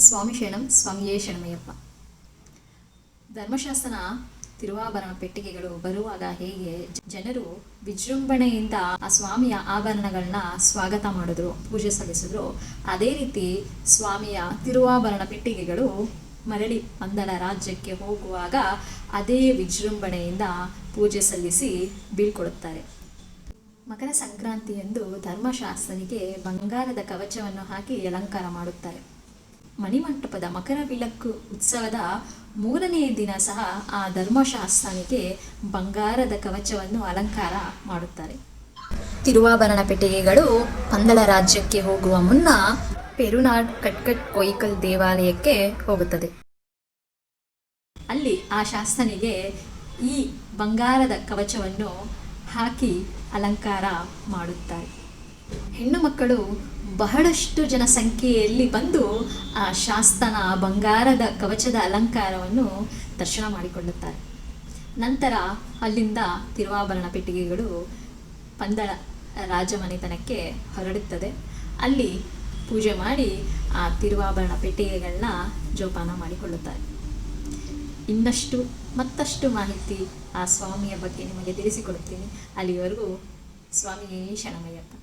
ಸ್ವಾಮಿ ಶರಣಂ, ಸ್ವಾಮಿಯೇ ಶರಣಮಯ್ಯಪ್ಪ. ಧರ್ಮಶಾಸ್ತ್ರನ ತಿರುವಾಭರಣ ಪೆಟ್ಟಿಗೆಗಳು ಬರುವಾಗ ಹೇಗೆ ಜನರು ವಿಜೃಂಭಣೆಯಿಂದ ಆ ಸ್ವಾಮಿಯ ಆಭರಣಗಳನ್ನ ಸ್ವಾಗತ ಮಾಡಿದ್ರು, ಪೂಜೆ ಸಲ್ಲಿಸಿದ್ರು, ಅದೇ ರೀತಿ ಸ್ವಾಮಿಯ ತಿರುವಾಭರಣ ಪೆಟ್ಟಿಗೆಗಳು ಮರಳಿ ಪಂದಳ ರಾಜ್ಯಕ್ಕೆ ಹೋಗುವಾಗ ಅದೇ ವಿಜೃಂಭಣೆಯಿಂದ ಪೂಜೆ ಸಲ್ಲಿಸಿ ಬೀಳ್ಕೊಡುತ್ತಾರೆ. ಮಕರ ಸಂಕ್ರಾಂತಿಯಂದು ಧರ್ಮಶಾಸ್ತ್ರನಿಗೆ ಬಂಗಾರದ ಕವಚವನ್ನು ಹಾಕಿ ಅಲಂಕಾರ ಮಾಡುತ್ತಾರೆ. ಮಣಿಮಂಟಪದ ಮಕರ ವಿಳಕ್ಕು ಉತ್ಸವದ 3ನೇ ದಿನ ಸಹ ಆ ಧರ್ಮಶಾಸ್ತ್ರನಿಗೆ ಬಂಗಾರದ ಕವಚವನ್ನು ಅಲಂಕಾರ ಮಾಡುತ್ತಾರೆ. ತಿರುವಾಭರಣ ಪೆಟ್ಟಿಗೆಗಳು ಪಂದಳ ರಾಜ್ಯಕ್ಕೆ ಹೋಗುವ ಮುನ್ನ ಪೆರುನಾಡ್ ಕಟ್ಕಟ್ ಕೊಯ್ಕಲ್ ದೇವಾಲಯಕ್ಕೆ ಹೋಗುತ್ತದೆ. ಅಲ್ಲಿ ಆ ಶಾಸ್ತ್ರನಿಗೆ ಈ ಬಂಗಾರದ ಕವಚವನ್ನು ಹಾಕಿ ಅಲಂಕಾರ ಮಾಡುತ್ತಾರೆ. ಹೆಣ್ಣು ಮಕ್ಕಳು ಬಹಳಷ್ಟು ಜನಸಂಖ್ಯೆಯಲ್ಲಿ ಬಂದು ಆ ಶಾಸ್ತನ ಬಂಗಾರದ ಕವಚದ ಅಲಂಕಾರವನ್ನು ದರ್ಶನ ಮಾಡಿಕೊಳ್ಳುತ್ತಾರೆ. ನಂತರ ಅಲ್ಲಿಂದ ತಿರುವಾಭರಣ ಪೆಟ್ಟಿಗೆಗಳು ಪಂದಳ ರಾಜಮನೆತನಕ್ಕೆ ಹೊರಡುತ್ತದೆ. ಅಲ್ಲಿ ಪೂಜೆ ಮಾಡಿ ಆ ತಿರುವಾಭರಣ ಪೆಟ್ಟಿಗೆಗಳನ್ನ ಜೋಪಾನ ಮಾಡಿಕೊಳ್ಳುತ್ತಾರೆ. ಇನ್ನಷ್ಟು ಮತ್ತಷ್ಟು ಮಾಹಿತಿ ಆ ಸ್ವಾಮಿಯ ಬಗ್ಗೆ ನಿಮಗೆ ತಿಳಿಸಿಕೊಡುತ್ತೀನಿ. ಅಲ್ಲಿವರೆಗೂ ಸ್ವಾಮಿಯೇ ಶರಣಮಯ್ಯಪ್ಪ.